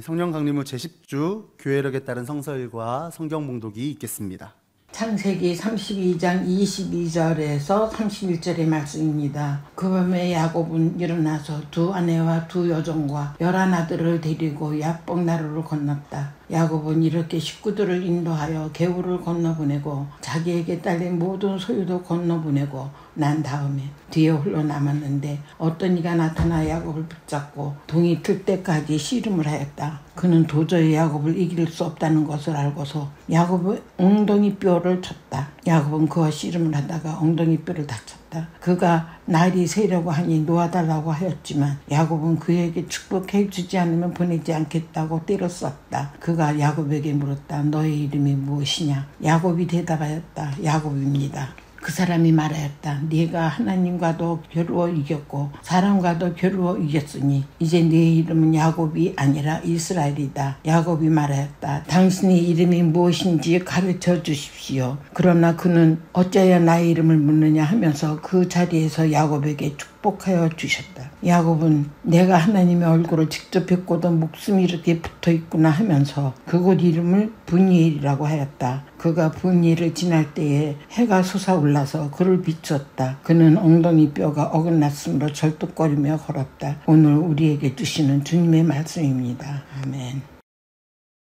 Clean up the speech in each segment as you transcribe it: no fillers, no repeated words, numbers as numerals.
성령 강림후 제10주 교회력에 따른 성서일과 성경 봉독이 있겠습니다. 창세기 32장 22절에서 31절의 말씀입니다. 그 밤에 야곱은 일어나서 두 아내와 두 여종과 11아들을 데리고 야복나루를 건넜다. 야곱은 이렇게 식구들을 인도하여 개울을 건너보내고 자기에게 딸린 모든 소유도 건너보내고 난 다음에 뒤에 홀로 남았는데 어떤 이가 나타나 야곱을 붙잡고 동이 틀 때까지 씨름을 하였다. 그는 도저히 야곱을 이길 수 없다는 것을 알고서 야곱의 엉덩이 뼈를 쳤다. 야곱은 그와 씨름을 하다가 엉덩이 뼈를 다쳤다. 그가 날이 새려고 하니 놓아달라고 하였지만 야곱은 그에게 축복해 주지 않으면 보내지 않겠다고 때렸었다. 그가 야곱에게 물었다. 너의 이름이 무엇이냐? 야곱이 대답하였다. 야곱입니다. 그 사람이 말하였다. 네가 하나님과도 겨루어 이겼고 사람과도 겨루어 이겼으니 이제 네 이름은 야곱이 아니라 이스라엘이다. 야곱이 말하였다. 당신의 이름이 무엇인지 가르쳐 주십시오. 그러나 그는 어찌하여 나의 이름을 묻느냐 하면서 그 자리에서 야곱에게 축복하여 주셨다. 야곱은 내가 하나님의 얼굴을 직접 뵙고도 목숨이 이렇게 붙어있구나 하면서 그곳 이름을 브니엘이라고 하였다. 그가 브니엘을 지날 때에 해가 솟아올라서 그를 비추었다. 그는 엉덩이 뼈가 어긋났으므로 절뚝거리며 걸었다. 오늘 우리에게 주시는 주님의 말씀입니다. 아멘.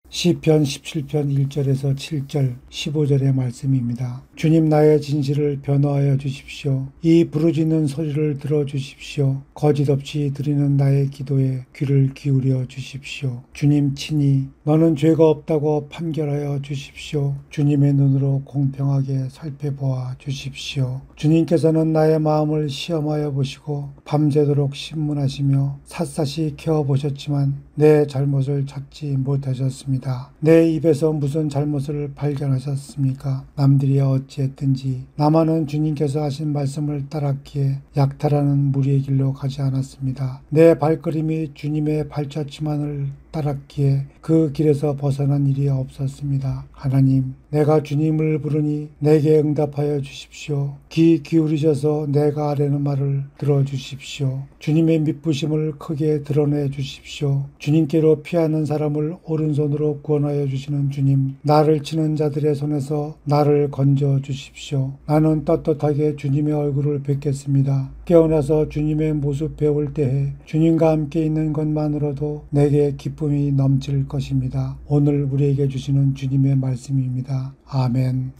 시편 17편 1절에서 7절 15절의 말씀입니다. 주님 나의 진실을 변호하여 주십시오. 이 부르짖는 소리를 들어주십시오. 거짓없이 드리는 나의 기도에 귀를 기울여 주십시오. 주님 친히 너는 죄가 없다고 판결하여 주십시오. 주님의 눈으로 공평하게 살펴보아 주십시오. 주님께서는 나의 마음을 시험하여 보시고 밤새도록 신문하시며 샅샅이 캐어보셨지만 내 잘못을 찾지 못하셨습니다. 내 입에서 무슨 잘못을 발견하셨습니까? 남들이 어찌했든지 나만은 주님께서 하신 말씀을 따랐기에 약탈하는 무리의 길로 가지 않았습니다. 내 발걸음이 주님의 발자취만을 따랐기에 그 길에서 벗어난 일이 없었습니다. 하나님, 내가 주님을 부르니 내게 응답하여 주십시오. 귀 기울이셔서 내가 아뢰는 말을 들어주십시오. 주님의 미쁘심을 크게 드러내 주십시오. 주님께로 피하는 사람을 오른손으로 구원하여 주시는 주님, 나를 치는 자들의 손에서 나를 건져 주십시오. 나는 떳떳하게 주님의 얼굴을 뵙겠습니다. 깨어나서 주님의 모습 배울 때에 주님과 함께 있는 것만으로도 내게 기쁨이 넘칠 것입니다. 오늘 우리에게 주시는 주님의 말씀입니다. 아멘.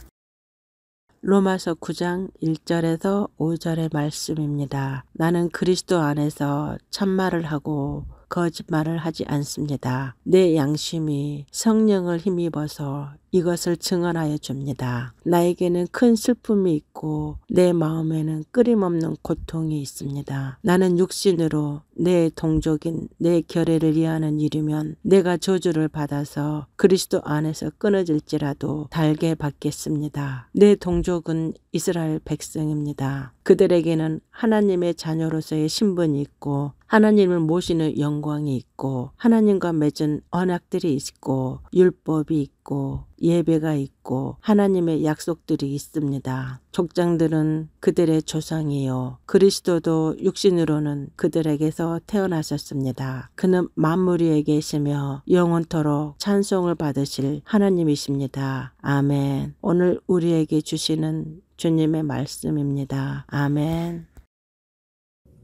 로마서 9장 1절에서 5절의 말씀입니다. 나는 그리스도 안에서 참말을 하고 거짓말을 하지 않습니다. 내 양심이 성령을 힘입어서 이것을 증언하여 줍니다. 나에게는 큰 슬픔이 있고 내 마음에는 끊임없는 고통이 있습니다. 나는 육신으로 내 동족인 내 결애를 이해하는 일이면 내가 저주를 받아서 그리스도 안에서 끊어질지라도 달게 받겠습니다. 내 동족은 이스라엘 백성입니다. 그들에게는 하나님의 자녀로서의 신분이 있고 하나님을 모시는 영광이 있고 하나님과 맺은 언약들이 있고 율법이 있고 예배가 있고 하나님의 약속들이 있습니다. 족장들은 그들의 조상이요 그리스도도 육신으로는 그들에게서 태어나셨습니다. 그는 만물 위에 계시며 영원토록 찬송을 받으실 하나님이십니다. 아멘. 오늘 우리에게 주시는 주님의 말씀입니다. 아멘.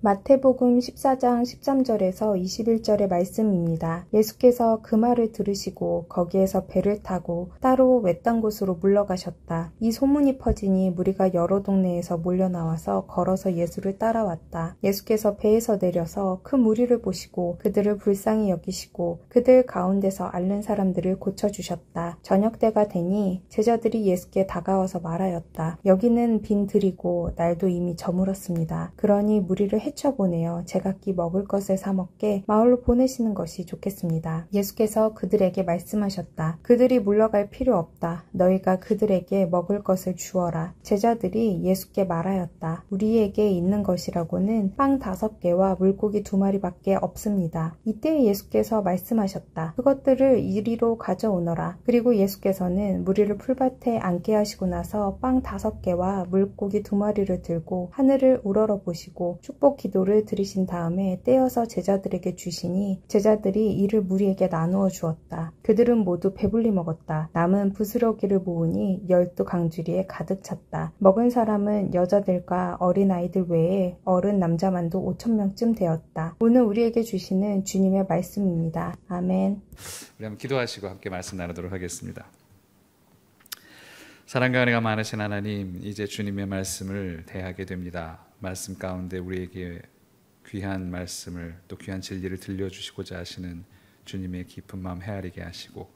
마태복음 14장 13절에서 21절의 말씀입니다. 예수께서 그 말을 들으시고 거기에서 배를 타고 따로 외딴 곳으로 물러가셨다. 이 소문이 퍼지니 무리가 여러 동네에서 몰려나와서 걸어서 예수를 따라왔다. 예수께서 배에서 내려서 큰 무리를 보시고 그들을 불쌍히 여기시고 그들 가운데서 앓는 사람들을 고쳐주셨다. 저녁때가 되니 제자들이 예수께 다가와서 말하였다. 여기는 빈 들이고 날도 이미 저물었습니다. 그러니 무리를 헤쳐보내어 제각기 먹을 것을 사 먹게 마을로 보내시는 것이 좋겠습니다. 예수께서 그들에게 말씀하셨다. 그들이 물러갈 필요 없다. 너희가 그들에게 먹을 것을 주어라. 제자들이 예수께 말하였다. 우리에게 있는 것이라고는 빵 5개와 물고기 2마리밖에 없습니다. 이때 예수께서 말씀하셨다. 그것들을 이리로 가져오너라. 그리고 예수께서는 무리를 풀밭에 앉게 하시고 나서 빵 5개와 물고기 2마리를 들고 하늘을 우러러 보시고 축복해 기도를 들으신 다음에 떼어서 제자들에게 주시니 제자들이 이를 무리에게 나누어 주었다. 그들은 모두 배불리 먹었다. 남은 부스러기를 모으니 12강주리에 가득 찼다. 먹은 사람은 여자들과 어린아이들 외에 어른 남자만도 5,000명쯤 되었다. 오늘 우리에게 주시는 주님의 말씀입니다. 아멘. 우리 한번 기도하시고 함께 말씀 나누도록 하겠습니다. 사랑과 은혜가 많으신 하나님, 이제 주님의 말씀을 대하게 됩니다. 말씀 가운데 우리에게 귀한 말씀을 또 귀한 진리를 들려주시고자 하시는 주님의 깊은 마음 헤아리게 하시고,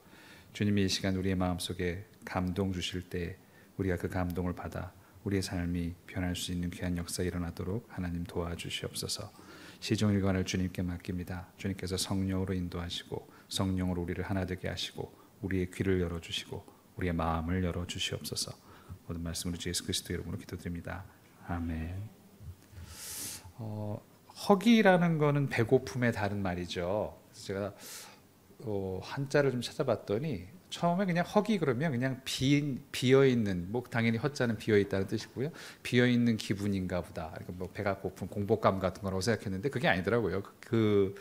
주님이 이 시간 우리의 마음속에 감동 주실 때 우리가 그 감동을 받아 우리의 삶이 변할 수 있는 귀한 역사 일어나도록 하나님 도와주시옵소서. 시종일관을 주님께 맡깁니다. 주님께서 성령으로 인도하시고 성령으로 우리를 하나 되게 하시고 우리의 귀를 열어주시고 우리의 마음을 열어주시옵소서. 모든 말씀으로 주 예수 그리스도 이름으로 기도드립니다. 아멘. 허기라는 거는 배고픔의 다른 말이죠. 제가 한자를 좀 찾아봤더니 처음에 그냥 허기 그러면 그냥 비어있는, 뭐 당연히 허자는 비어있다는 뜻이고요. 비어있는 기분인가 보다. 그러니까 뭐 배가 고픈 공복감 같은 거라고 생각했는데 그게 아니더라고요. 그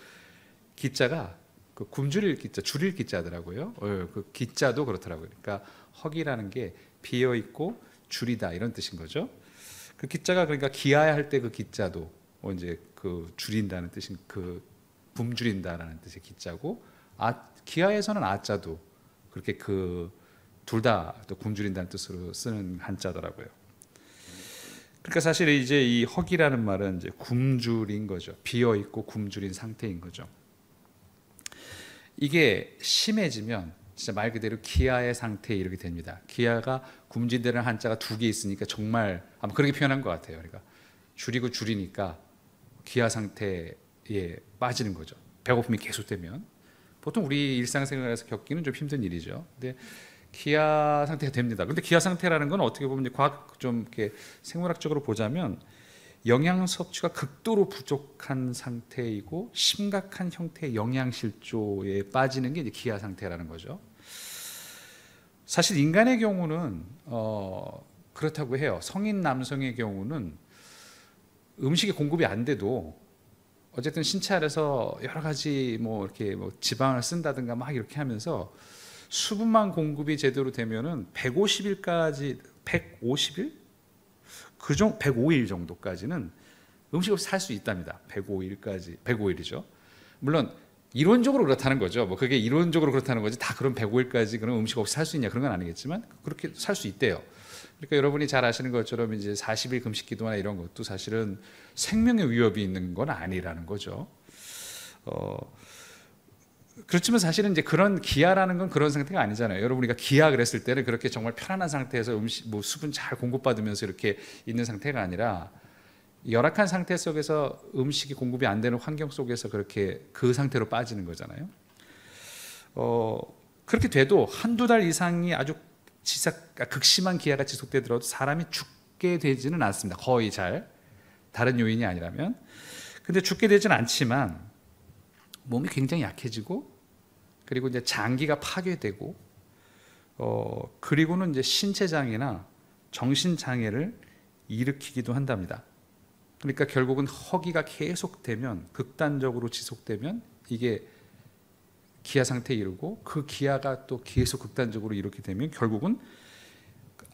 기자가 그 굶주릴 기자, 줄일 기자더라고요. 그 기자도 그렇더라고요. 그러니까 허기라는 게 비어 있고 줄이다 이런 뜻인 거죠. 그 기자가 그러니까 기아할 때 그 기자도 이제 그 줄인다는 뜻인, 그 굶주린다라는 뜻의 기자고, 기아에서는 아자도 그렇게 그 둘 다 또 굶주린다는 뜻으로 쓰는 한자더라고요. 그러니까 사실 이제 이 허기라는 말은 이제 굶주린 거죠. 비어 있고 굶주린 상태인 거죠. 이게 심해지면 진짜 말 그대로 기아의 상태에 이르게 됩니다. 기아가 굶주린다는 한자가 두 개 있으니까 정말 아마 그렇게 표현한 것 같아요. 그러니까 줄이고 줄이니까 기아 상태에 빠지는 거죠. 배고픔이 계속되면 보통 우리 일상생활에서 겪기는 좀 힘든 일이죠. 근데 기아 상태가 됩니다. 근데 기아 상태라는 건 어떻게 보면 과학 좀 이렇게 생물학적으로 보자면 영양 섭취가 극도로 부족한 상태이고 심각한 형태의 영양실조에 빠지는 게 이제 기아 상태라는 거죠. 사실 인간의 경우는 그렇다고 해요. 성인 남성의 경우는 음식이 공급이 안 돼도 어쨌든 신체 안에서 여러 가지 뭐 이렇게 뭐 지방을 쓴다든가 막 이렇게 하면서 수분만 공급이 제대로 되면은 150일까지 150일? 105일 정도까지는 음식 없이 살 수 있답니다. 105일까지 105일이죠. 물론 이론적으로 그렇다는 거죠. 뭐 그게 이론적으로 그렇다는 거지 다 그럼 105일까지 그럼 음식 없이 살 수 있냐 그런 건 아니겠지만 그렇게 살 수 있대요. 그러니까 여러분이 잘 아시는 것처럼 이제 40일 금식 기도나 이런 것도 사실은 생명의 위협이 있는 건 아니라는 거죠. 그렇지만 사실은 이제 그런 기아라는 건 그런 상태가 아니잖아요. 여러분 우리가 기아 그랬을 때는 그렇게 정말 편안한 상태에서 음식 뭐 수분 잘 공급받으면서 이렇게 있는 상태가 아니라 열악한 상태 속에서 음식이 공급이 안 되는 환경 속에서 그렇게 그 상태로 빠지는 거잖아요. 그렇게 돼도 한두 달 이상이 아주 극심한 기아가 지속되더라도 사람이 죽게 되지는 않습니다. 거의 잘 다른 요인이 아니라면. 근데 죽게 되지는 않지만 몸이 굉장히 약해지고 그리고 이제 장기가 파괴되고 그리고는 이제 신체 장애나 정신 장애를 일으키기도 한답니다. 그러니까 결국은 허기가 계속되면 극단적으로 지속되면 이게 기아 상태에 이르고 그 기아가 또 계속 극단적으로 이렇게 되면 결국은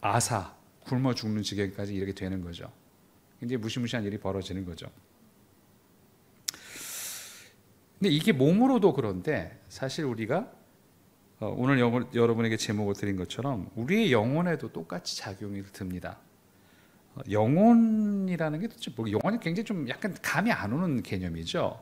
아사 굶어 죽는 지경까지 이르게 되는 거죠. 굉장히 무시무시한 일이 벌어지는 거죠. 근데 이게 몸으로도 그런데 사실 우리가 오늘 여러분에게 제목을 드린 것처럼 우리의 영혼에도 똑같이 작용이 듭니다. 영혼이라는 게 도대체 뭐 영혼이 굉장히 좀 약간 감이 안 오는 개념이죠.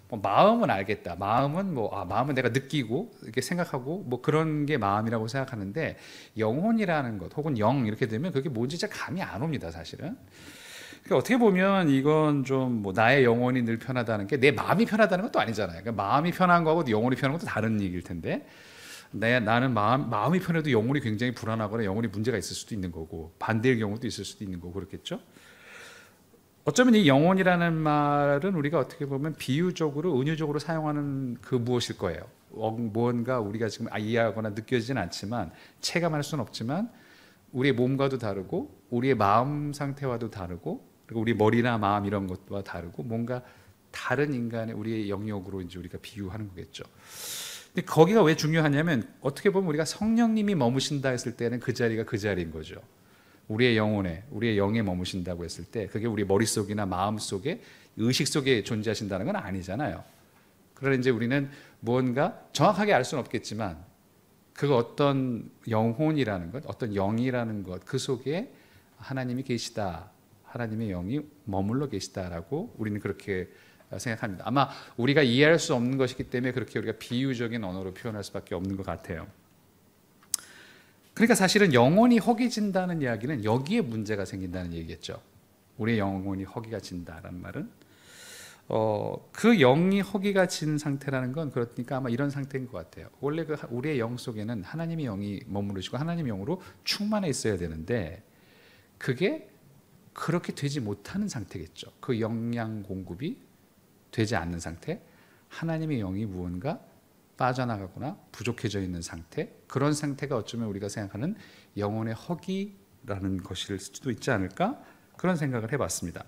뭐 마음은 알겠다. 마음은 마음은 내가 느끼고 이렇게 생각하고 뭐 그런 게 마음이라고 생각하는데 영혼이라는 것 혹은 영 이렇게 되면 그게 뭔지 잘 감이 안 옵니다, 사실은. 그러니까 어떻게 보면 이건 좀 뭐 나의 영혼이 늘 편하다는 게 내 마음이 편하다는 것도 아니잖아요. 그러니까 마음이 편한 거하고 영혼이 편한 것도 다른 얘기일 텐데 나는 마음이 편해도 영혼이 굉장히 불안하거나 영혼이 문제가 있을 수도 있는 거고 반대의 경우도 있을 수도 있는 거고 그렇겠죠. 어쩌면 이 영혼이라는 말은 우리가 어떻게 보면 비유적으로 은유적으로 사용하는 그 무엇일 거예요. 뭔가 우리가 지금 이해하거나 느껴지진 않지만 체감할 수는 없지만 우리의 몸과도 다르고 우리의 마음 상태와도 다르고 그리고 우리 머리나 마음 이런 것과 다르고 뭔가 다른 인간의 우리의 영역으로 이제 우리가 비유하는 거겠죠. 근데 거기가 왜 중요하냐면 어떻게 보면 우리가 성령님이 머무신다 했을 때는 그 자리가 그 자리인 거죠. 우리의 영혼에, 우리의 영에 머무신다고 했을 때 그게 우리 머릿속이나 마음속에 의식 속에 존재하신다는 건 아니잖아요. 그러나 이제 우리는 무언가 정확하게 알 수는 없겠지만 그 어떤 영혼이라는 것, 어떤 영이라는 것, 그 속에 하나님이 계시다, 하나님의 영이 머물러 계시다라고 우리는 그렇게 생각합니다. 아마 우리가 이해할 수 없는 것이기 때문에 그렇게 우리가 비유적인 언어로 표현할 수밖에 없는 것 같아요. 그러니까 사실은 영혼이 허기진다는 이야기는 여기에 문제가 생긴다는 얘기겠죠. 우리의 영혼이 허기가 진다라는 말은 그 영이 허기가 진 상태라는 건 그러니까 아마 이런 상태인 것 같아요. 원래 그 우리의 영 속에는 하나님의 영이 머무르시고 하나님의 영으로 충만해 있어야 되는데 그게 그렇게 되지 못하는 상태겠죠. 그 영양 공급이 되지 않는 상태, 하나님의 영이 무언가 빠져나가거나 부족해져 있는 상태, 그런 상태가 어쩌면 우리가 생각하는 영혼의 허기라는 것일 수도 있지 않을까? 그런 생각을 해봤습니다.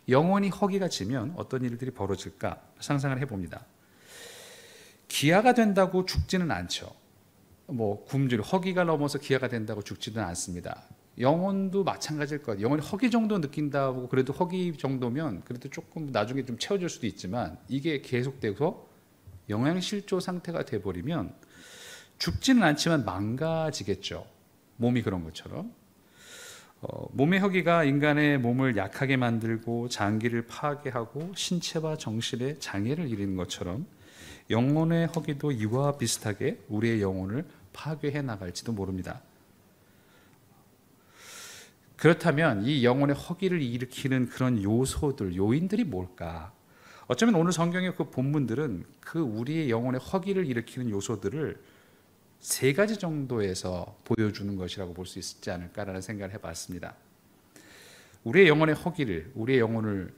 영혼이 허기가 지면 어떤 일들이 벌어질까 상상을 해봅니다. 기아가 된다고 죽지는 않죠. 뭐 굶주려 허기가 넘어서 기아가 된다고 죽지는 않습니다. 영혼도 마찬가지일 것 같아요. 영혼이 허기 정도 느낀다고 그래도 허기 정도면 그래도 조금 나중에 좀 채워질 수도 있지만 이게 계속돼서 영양실조 상태가 돼버리면 죽지는 않지만 망가지겠죠. 몸이 그런 것처럼. 몸의 허기가 인간의 몸을 약하게 만들고 장기를 파괴하고 신체와 정신에 장애를 일으키는 것처럼 영혼의 허기도 이와 비슷하게 우리의 영혼을 파괴해 나갈지도 모릅니다. 그렇다면 이 영혼의 허기를 일으키는 그런 요소들, 요인들이 뭘까? 어쩌면 오늘 성경의 그 본문들은 그 우리의 영혼의 허기를 일으키는 요소들을 세 가지 정도에서 보여주는 것이라고 볼 수 있지 않을까라는 생각을 해봤습니다. 우리의 영혼의 허기를, 우리의 영혼을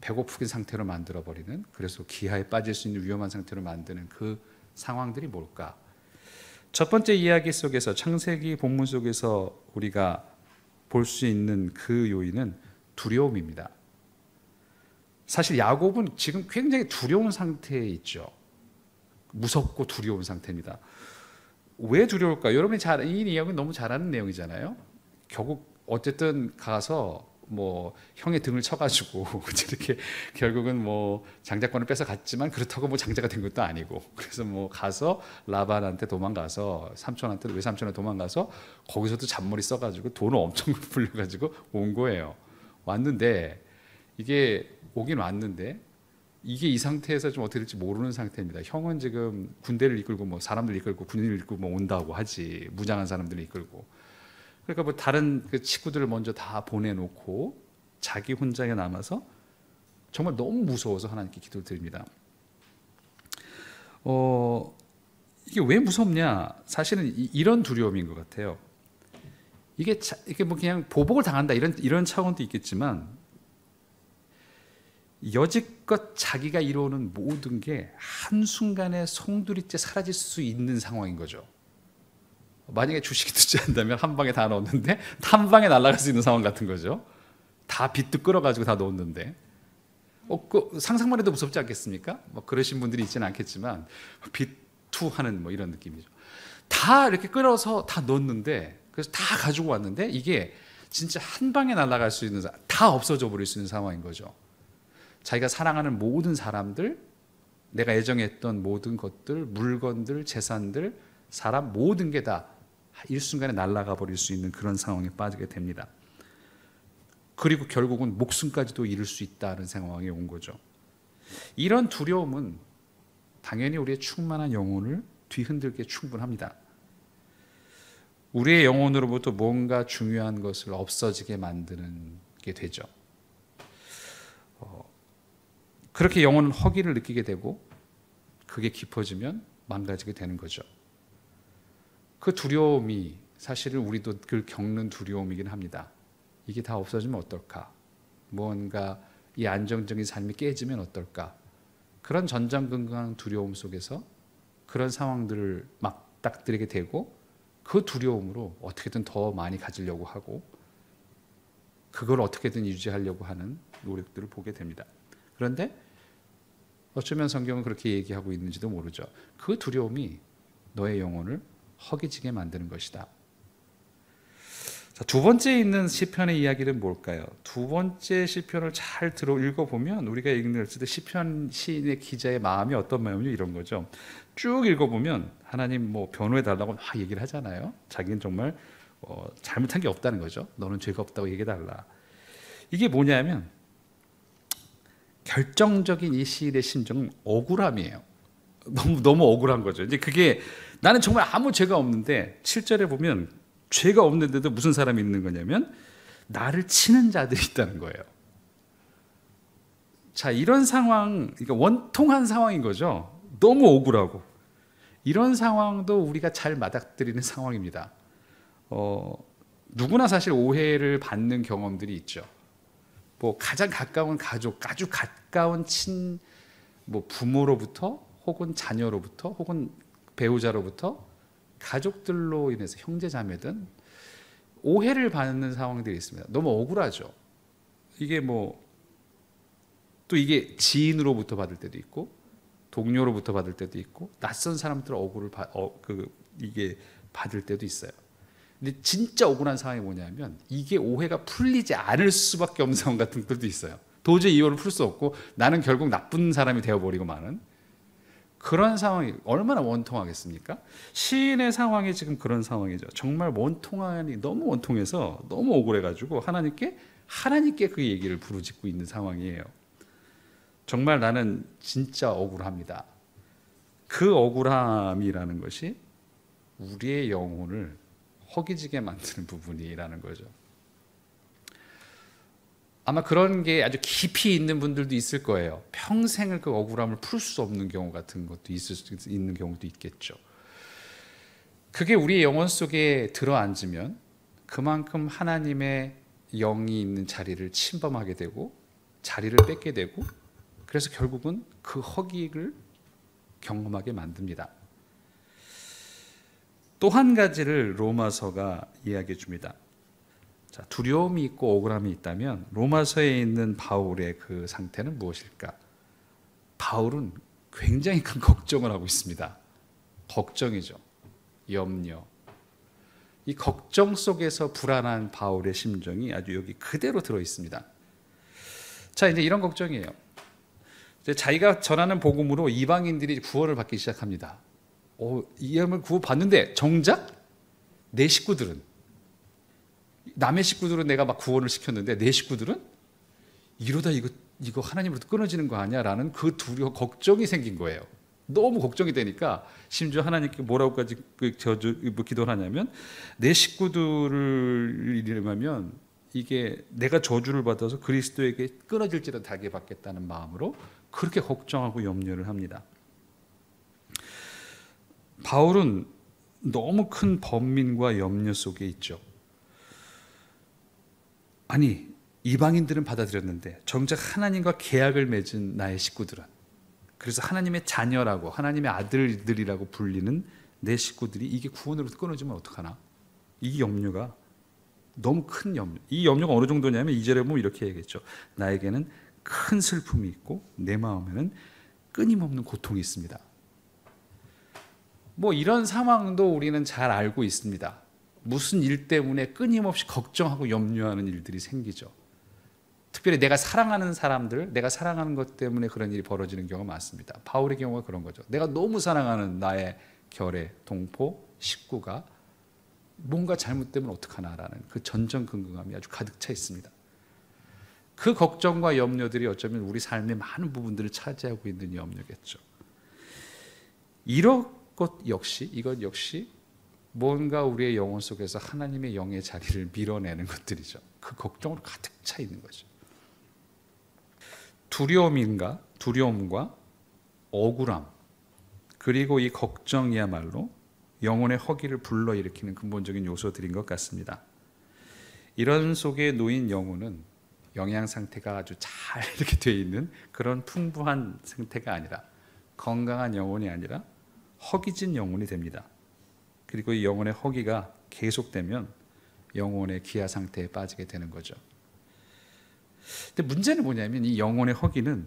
배고프긴 상태로 만들어버리는, 그래서 기하에 빠질 수 있는 위험한 상태로 만드는 그 상황들이 뭘까? 첫 번째 이야기 속에서 창세기 본문 속에서 우리가 볼 수 있는 그 요인은 두려움입니다. 사실 야곱은 지금 굉장히 두려운 상태에 있죠. 무섭고 두려운 상태입니다. 왜 두려울까? 여러분이 이 내용은 너무 잘 아는 내용이잖아요. 결국 어쨌든 가서 뭐 형의 등을 쳐가지고 이렇게 결국은 뭐 장자권을 뺏어갔지만 그렇다고 뭐 장자가 된 것도 아니고 그래서 뭐 가서 라반한테 도망가서 삼촌한테 외삼촌한테 도망가서 거기서도 잔머리 써가지고 돈을 엄청 불려가지고 온 거예요. 왔는데 이게 오긴 왔는데 이게 이 상태에서 좀 어떻게 될지 모르는 상태입니다. 형은 지금 군대를 이끌고 뭐 사람들 이끌고 군인을 이끌고 뭐 온다고 하지 무장한 사람들을 이끌고 그러니까 뭐 다른 그 친구들을 먼저 다 보내놓고 자기 혼자 남아서 정말 너무 무서워서 하나님께 기도를 드립니다. 이게 왜 무섭냐? 사실은 이런 두려움인 것 같아요. 이게 뭐 그냥 보복을 당한다 이런 차원도 있겠지만 여지껏 자기가 이루어오는 모든 게 한순간에 송두리째 사라질 수 있는 상황인 거죠. 만약에 주식이 투자한다면 한 방에 다 넣었는데 한 방에 날아갈 수 있는 상황 같은 거죠. 다 빚도 끌어가지고 다 넣었는데 그 상상만 해도 무섭지 않겠습니까? 뭐 그러신 분들이 있지는 않겠지만 빚투하는 뭐 이런 느낌이죠. 다 이렇게 끌어서 다 넣었는데 그래서 다 가지고 왔는데 이게 진짜 한 방에 날아갈 수 있는 다 없어져 버릴 수 있는 상황인 거죠. 자기가 사랑하는 모든 사람들, 내가 애정했던 모든 것들, 물건들, 재산들, 사람 모든 게 다 일순간에 날아가 버릴 수 있는 그런 상황에 빠지게 됩니다. 그리고 결국은 목숨까지도 잃을 수 있다는 상황에 온 거죠. 이런 두려움은 당연히 우리의 충만한 영혼을 뒤흔들기에 충분합니다. 우리의 영혼으로부터 뭔가 중요한 것을 없어지게 만드는 게 되죠. 그렇게 영혼은 허기를 느끼게 되고 그게 깊어지면 망가지게 되는 거죠. 그 두려움이 사실은 우리도 그걸 겪는 두려움이긴 합니다. 이게 다 없어지면 어떨까? 무언가 이 안정적인 삶이 깨지면 어떨까? 그런 전전긍긍한 두려움 속에서 그런 상황들을 맞닥뜨리게 되고 그 두려움으로 어떻게든 더 많이 가지려고 하고 그걸 어떻게든 유지하려고 하는 노력들을 보게 됩니다. 그런데 어쩌면 성경은 그렇게 얘기하고 있는지도 모르죠. 그 두려움이 너의 영혼을 허기지게 만드는 것이다. 자, 두 번째 있는 시편의 이야기는 뭘까요? 두 번째 시편을 잘 읽어보면 우리가 읽는 때 시편 시인의 기자의 마음이 어떤 마음이요? 이런 거죠. 쭉 읽어보면 하나님 뭐 변호해 달라고 막 얘기를 하잖아요. 자기는 정말 잘못한 게 없다는 거죠. 너는 죄가 없다고 얘기해 달라. 이게 뭐냐면 결정적인 이 시인의 심정은 억울함이에요. 너무 억울한 거죠. 이제 그게 나는 정말 아무 죄가 없는데 7절에 보면 죄가 없는데도 무슨 사람이 있는 거냐면 나를 치는 자들이 있다는 거예요. 자, 이런 상황, 그러니까 원통한 상황인 거죠. 너무 억울하고 이런 상황도 우리가 잘 맞닥뜨리는 상황입니다. 누구나 사실 오해를 받는 경험들이 있죠. 뭐 가장 가까운 가족, 아주 가까운 부모로부터 혹은 자녀로부터 혹은 배우자로부터 가족들로 인해서 형제자매든 오해를 받는 상황들이 있습니다. 너무 억울하죠. 이게 또 이게 지인으로부터 받을 때도 있고 동료로부터 받을 때도 있고 낯선 사람들 억울을 이게 받을 때도 있어요. 근데 진짜 억울한 상황이 뭐냐면 이게 오해가 풀리지 않을 수밖에 없는 상황 같은 것들도 있어요. 도저히 이유를 풀 수 없고 나는 결국 나쁜 사람이 되어버리고 마는 그런 상황이 얼마나 원통하겠습니까? 시인의 상황이 지금 그런 상황이죠. 정말 너무 원통해서 너무 억울해가지고 하나님께 그 얘기를 부르짖고 있는 상황이에요. 정말 나는 진짜 억울합니다. 그 억울함이라는 것이 우리의 영혼을 허기지게 만드는 부분이라는 거죠. 아마 그런 게 아주 깊이 있는 분들도 있을 거예요. 평생을 그 억울함을 풀 수 없는 경우 같은 것도 있는 경우도 있겠죠. 그게 우리의 영혼 속에 들어앉으면 그만큼 하나님의 영이 있는 자리를 침범하게 되고 자리를 뺏게 되고 그래서 결국은 그 허기를 경험하게 만듭니다. 또 한 가지를 로마서가 이야기해 줍니다. 자, 두려움이 있고 억울함이 있다면 로마서에 있는 바울의 그 상태는 무엇일까? 바울은 굉장히 큰 걱정을 하고 있습니다. 걱정이죠. 염려. 이 걱정 속에서 불안한 바울의 심정이 아주 여기 그대로 들어 있습니다. 자, 이제 이런 걱정이에요. 이제 자기가 전하는 복음으로 이방인들이 구원을 받기 시작합니다. 이 사람을 구원받는데 정작 내 식구들은 남의 식구들은 내가 막 구원을 시켰는데 내 식구들은 이러다 이거 하나님으로부터 끊어지는 거 아니야? 라는 그 걱정이 생긴 거예요. 너무 걱정이 되니까 심지어 하나님께 뭐라고까지 기도를 하냐면 내 식구들을 이름하면 이게 내가 저주를 받아서 그리스도에게 끊어질지라도 달게 받겠다는 마음으로 그렇게 걱정하고 염려를 합니다. 바울은 너무 큰 번민과 염려 속에 있죠. 아니, 이방인들은 받아들였는데 정작 하나님과 계약을 맺은 나의 식구들은, 그래서 하나님의 자녀라고 하나님의 아들들이라고 불리는 내 식구들이 이게 구원으로부터 끊어지면 어떡하나? 이 염려가 너무 큰 염려. 이 염려가 어느 정도냐면 2절에 보면 이렇게 얘기했죠. 나에게는 큰 슬픔이 있고 내 마음에는 끊임없는 고통이 있습니다. 이런 상황도 우리는 잘 알고 있습니다. 무슨 일 때문에 끊임없이 걱정하고 염려하는 일들이 생기죠. 특별히 내가 사랑하는 사람들, 내가 사랑하는 것 때문에 그런 일이 벌어지는 경우가 많습니다. 바울의 경우가 그런 거죠. 내가 너무 사랑하는 나의 결의 동포, 식구가 뭔가 잘못되면 어떡하나라는 그 전전긍긍함이 아주 가득 차 있습니다. 그 걱정과 염려들이 어쩌면 우리 삶의 많은 부분들을 차지하고 있는 염려겠죠. 이것 역시 뭔가 우리의 영혼 속에서 하나님의 영의 자리를 밀어내는 것들이죠. 그 걱정으로 가득 차 있는 거죠. 두려움과 억울함, 그리고 이 걱정이야말로 영혼의 허기를 불러일으키는 근본적인 요소들인 것 같습니다. 이런 속에 놓인 영혼은 영양 상태가 아주 잘 이렇게 되어 있는 그런 풍부한 상태가 아니라, 건강한 영혼이 아니라 허기진 영혼이 됩니다. 그리고 이 영혼의 허기가 계속되면 영혼의 기아 상태에 빠지게 되는 거죠. 근데 문제는 뭐냐면 이 영혼의 허기는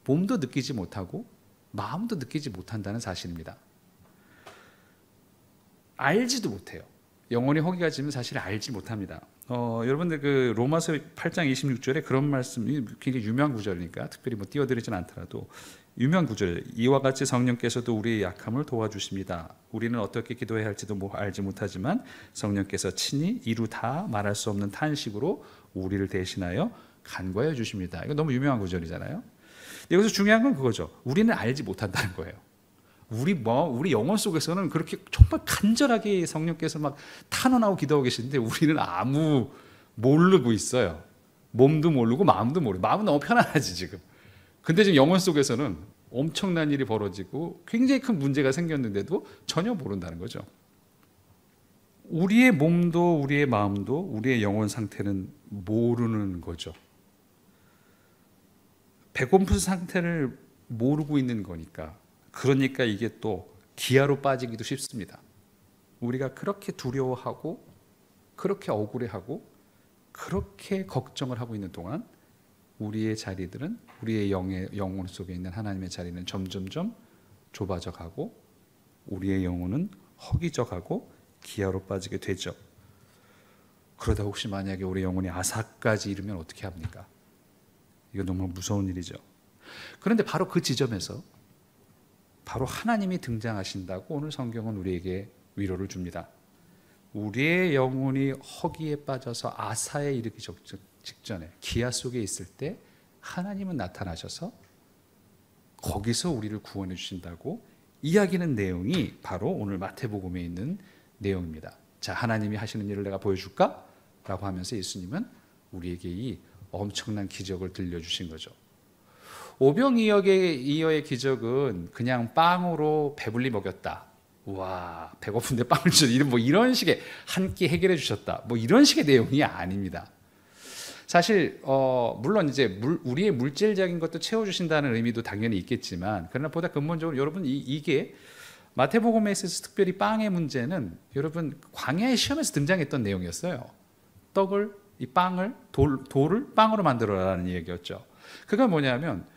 몸도 느끼지 못하고 마음도 느끼지 못한다는 사실입니다. 알지도 못해요. 영혼의 허기가 지면 사실 알지 못합니다. 여러분들 그 로마서 8장 26절에 그런 말씀이 굉장히 유명한 구절이니까 특별히 뭐 띄워드리진 않더라도 유명한 구절, 이와 같이 성령께서도 우리의 약함을 도와주십니다. 우리는 어떻게 기도해야 할지도 알지 못하지만 성령께서 친히 이루 다 말할 수 없는 탄식으로 우리를 대신하여 간구하여 주십니다. 이거 너무 유명한 구절이잖아요. 여기서 중요한 건 그거죠. 우리는 알지 못한다는 거예요. 우리 영혼 속에서는 그렇게 정말 간절하게 성령께서 막 탄원하고 기도하고 계시는데 우리는 아무 모르고 있어요. 몸도 모르고 마음도 모르고. 마음은 너무 편안하지 지금. 근데 지금 영혼 속에서는 엄청난 일이 벌어지고 굉장히 큰 문제가 생겼는데도 전혀 모른다는 거죠. 우리의 몸도 우리의 마음도 우리의 영혼 상태는 모르는 거죠. 배고픈 상태를 모르고 있는 거니까. 그러니까 이게 또 기아로 빠지기도 쉽습니다. 우리가 그렇게 두려워하고 그렇게 억울해하고 그렇게 걱정을 하고 있는 동안 우리의 자리들은 우리의 영혼 속에 있는 하나님의 자리는 점점점 좁아져 가고 우리의 영혼은 허기져 가고 기아로 빠지게 되죠. 그러다 혹시 만약에 우리 영혼이 아사까지 이르면 어떻게 합니까? 이거 너무 무서운 일이죠. 그런데 바로 그 지점에서 바로 하나님이 등장하신다고 오늘 성경은 우리에게 위로를 줍니다. 우리의 영혼이 허기에 빠져서 아사에 이르기 직전에 기아 속에 있을 때 하나님은 나타나셔서 거기서 우리를 구원해 주신다고 이야기하는 내용이 바로 오늘 마태복음에 있는 내용입니다. 자, 하나님이 하시는 일을 내가 보여줄까? 라고 하면서 예수님은 우리에게 이 엄청난 기적을 들려주신 거죠. 오병이어의 기적은 그냥 빵으로 배불리 먹였다. 와, 배고픈데 빵을 주셨다. 뭐 이런 식의 한 끼 해결해 주셨다. 뭐 이런 식의 내용이 아닙니다. 사실 물론 이제 우리의 물질적인 것도 채워주신다는 의미도 당연히 있겠지만 그러나 보다 근본적으로 여러분 이게 마태복음에 있어서 특별히 빵의 문제는 여러분 광야의 시험에서 등장했던 내용이었어요. 이 빵을 돌을 빵으로 만들어라는 얘기였죠. 그건 뭐냐면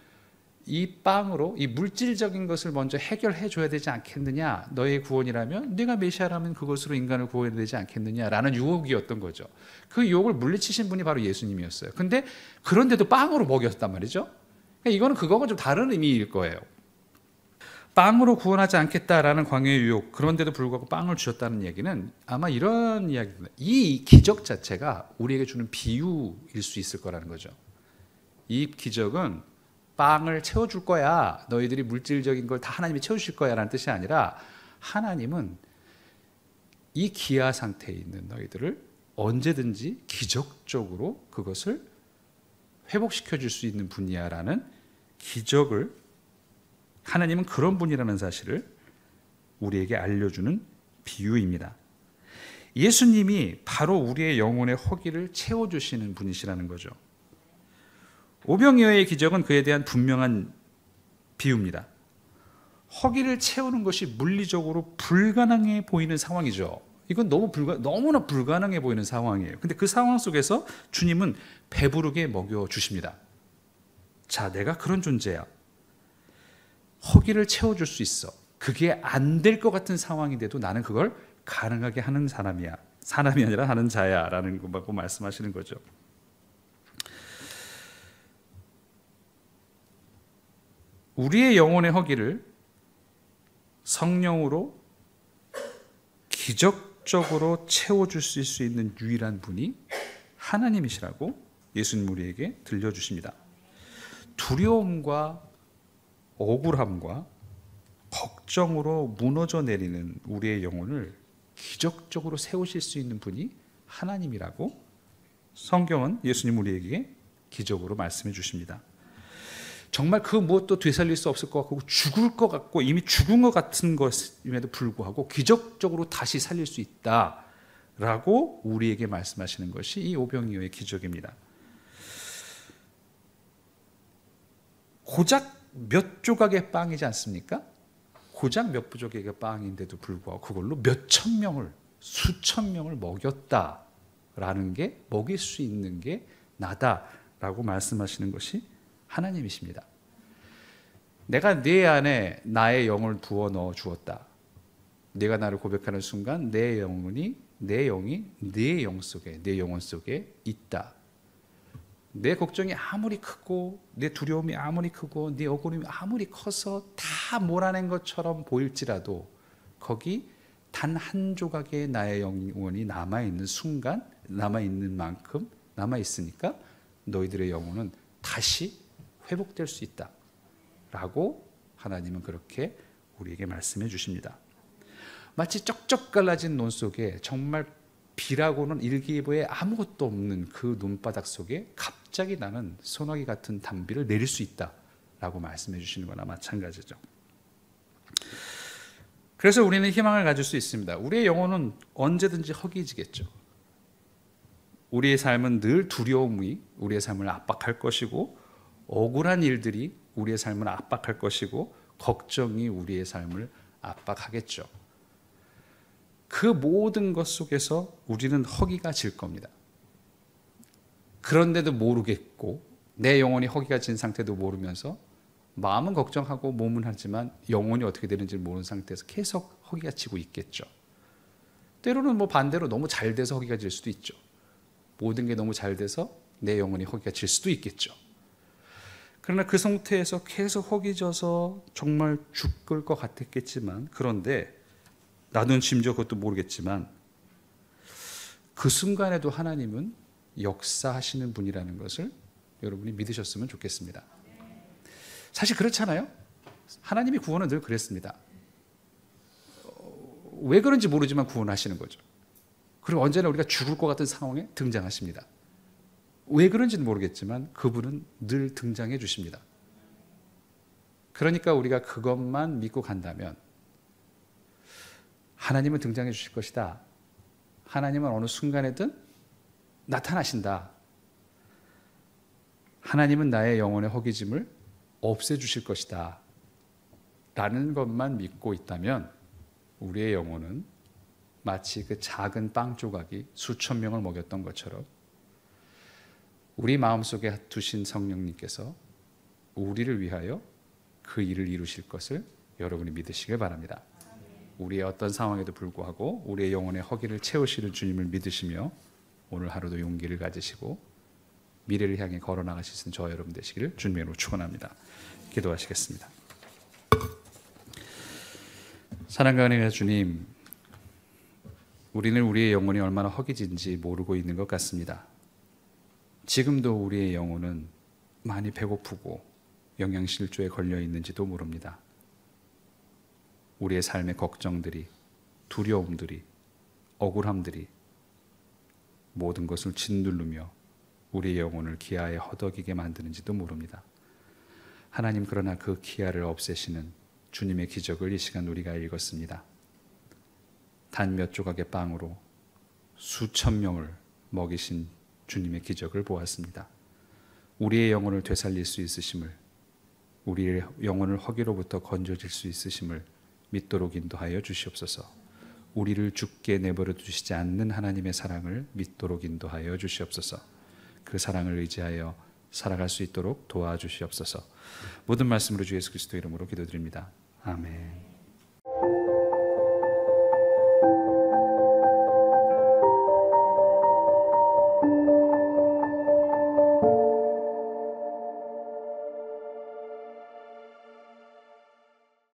이 빵으로 이 물질적인 것을 먼저 해결해 줘야 되지 않겠느냐. 너의 구원이라면 네가 메시아라면 그것으로 인간을 구해야 되지 않겠느냐라는 유혹이었던 거죠. 그 유혹을 물리치신 분이 바로 예수님이었어요. 근데 그런데도 빵으로 먹였단 말이죠. 그러니까 이거는 그거가 좀 다른 의미일 거예요. 빵으로 구원하지 않겠다라는 광야의 유혹, 그런데도 불구하고 빵을 주셨다는 얘기는 아마 이런 이야기입니다. 이 기적 자체가 우리에게 주는 비유일 수 있을 거라는 거죠. 이 기적은 빵을 채워줄 거야. 너희들이 물질적인 걸 다 하나님이 채워주실 거야 라는 뜻이 아니라 하나님은 이 기아 상태에 있는 너희들을 언제든지 기적적으로 그것을 회복시켜 줄 수 있는 분이야 라는 기적을 하나님은 그런 분이라는 사실을 우리에게 알려주는 비유입니다. 예수님이 바로 우리의 영혼의 허기를 채워주시는 분이시라는 거죠. 오병이어의 기적은 그에 대한 분명한 비유입니다. 허기를 채우는 것이 물리적으로 불가능해 보이는 상황이죠. 이건 너무나 불가능해 보이는 상황이에요. 근데 그 상황 속에서 주님은 배부르게 먹여주십니다. 자, 내가 그런 존재야. 허기를 채워줄 수 있어. 그게 안 될 것 같은 상황인데도 나는 그걸 가능하게 하는 사람이야. 사람이 아니라 하는 자야 라는 것만 말씀하시는 거죠. 우리의 영혼의 허기를 성령으로 기적적으로 채워줄 수 있는 유일한 분이 하나님이시라고 예수님 우리에게 들려주십니다. 두려움과 억울함과 걱정으로 무너져 내리는 우리의 영혼을 기적적으로 세우실 수 있는 분이 하나님이라고 성경은 예수님 우리에게 기적으로 말씀해 주십니다. 정말 그 무엇도 되살릴 수 없을 것 같고 죽을 것 같고 이미 죽은 것 같은 것임에도 불구하고 기적적으로 다시 살릴 수 있다라고 우리에게 말씀하시는 것이 이 오병이어의 기적입니다. 고작 몇 조각의 빵이지 않습니까? 고작 몇 부족의 빵인데도 불구하고 그걸로 몇천 명을 수천 명을 먹였다라는 게 먹일 수 있는 게 나다라고 라고 말씀하시는 것이 하나님이십니다. 내가 네 안에 나의 영을 부어 넣어 주었다. 네가 나를 고백하는 순간 내 영이 네 영 속에, 내 영혼 속에 있다. 내 걱정이 아무리 크고 내 두려움이 아무리 크고 내 억울함이 아무리 커서 다 몰아낸 것처럼 보일지라도 거기 단 한 조각의 나의 영혼이 남아있는 순간, 남아있는 만큼 남아있으니까 너희들의 영혼은 다시 회복될 수 있다 라고 하나님은 그렇게 우리에게 말씀해 주십니다. 마치 쩍쩍 갈라진 논 속에 정말 비라고는 일기예보에 아무것도 없는 그 눈바닥 속에 갑자기 나는 소나기 같은 단비를 내릴 수 있다라고 말씀해 주시는 거나 마찬가지죠. 그래서 우리는 희망을 가질 수 있습니다. 우리의 영혼은 언제든지 허기지겠죠. 우리의 삶은 늘 두려움이 우리의 삶을 압박할 것이고, 억울한 일들이 우리의 삶을 압박할 것이고, 걱정이 우리의 삶을 압박하겠죠. 그 모든 것 속에서 우리는 허기가 질 겁니다. 그런데도 모르겠고 내 영혼이 허기가 진 상태도 모르면서 마음은 걱정하고 몸은 하지만 영혼이 어떻게 되는지 모르는 상태에서 계속 허기가 지고 있겠죠. 때로는 반대로 너무 잘 돼서 허기가 질 수도 있죠. 모든 게 너무 잘 돼서 내 영혼이 허기가 질 수도 있겠죠. 그러나 그 상태에서 계속 허기져서 정말 죽을 것 같았겠지만, 그런데 나는 심지어 그것도 모르겠지만 그 순간에도 하나님은 역사하시는 분이라는 것을 여러분이 믿으셨으면 좋겠습니다. 사실 그렇잖아요. 하나님이 구원은 늘 그랬습니다. 왜 그런지 모르지만 구원하시는 거죠. 그리고 언제나 우리가 죽을 것 같은 상황에 등장하십니다. 왜 그런지는 모르겠지만 그분은 늘 등장해 주십니다. 그러니까 우리가 그것만 믿고 간다면 하나님은 등장해 주실 것이다. 하나님은 어느 순간에든 나타나신다. 하나님은 나의 영혼의 허기짐을 없애주실 것이다. 라는 것만 믿고 있다면 우리의 영혼은 마치 그 작은 빵 조각이 수천 명을 먹였던 것처럼 우리 마음속에 두신 성령님께서 우리를 위하여 그 일을 이루실 것을 여러분이 믿으시길 바랍니다. 우리의 어떤 상황에도 불구하고 우리의 영혼의 허기를 채우시는 주님을 믿으시며 오늘 하루도 용기를 가지시고 미래를 향해 걸어나가실 수 있는 저와 여러분 되시기를 주님의 이름으로 축원합니다. 기도하시겠습니다. 사랑과 은혜의 주님, 우리는 우리의 영혼이 얼마나 허기진지 모르고 있는 것 같습니다. 지금도 우리의 영혼은 많이 배고프고 영양실조에 걸려 있는지도 모릅니다. 우리의 삶의 걱정들이, 두려움들이, 억울함들이 모든 것을 짓누르며 우리의 영혼을 기아에 허덕이게 만드는지도 모릅니다. 하나님, 그러나 그 기아를 없애시는 주님의 기적을 이 시간 우리가 읽었습니다. 단 몇 조각의 빵으로 수천 명을 먹이신 주님의 기적을 보았습니다. 우리의 영혼을 되살릴 수 있으심을, 우리의 영혼을 허기로부터 건져질 수 있으심을 믿도록 인도하여 주시옵소서. 우리를 죽게 내버려 두시지 않는 하나님의 사랑을 믿도록 인도하여 주시옵소서. 그 사랑을 의지하여 살아갈 수 있도록 도와주시옵소서. 모든 말씀으로 주 예수 그리스도 이름으로 기도드립니다. 아멘.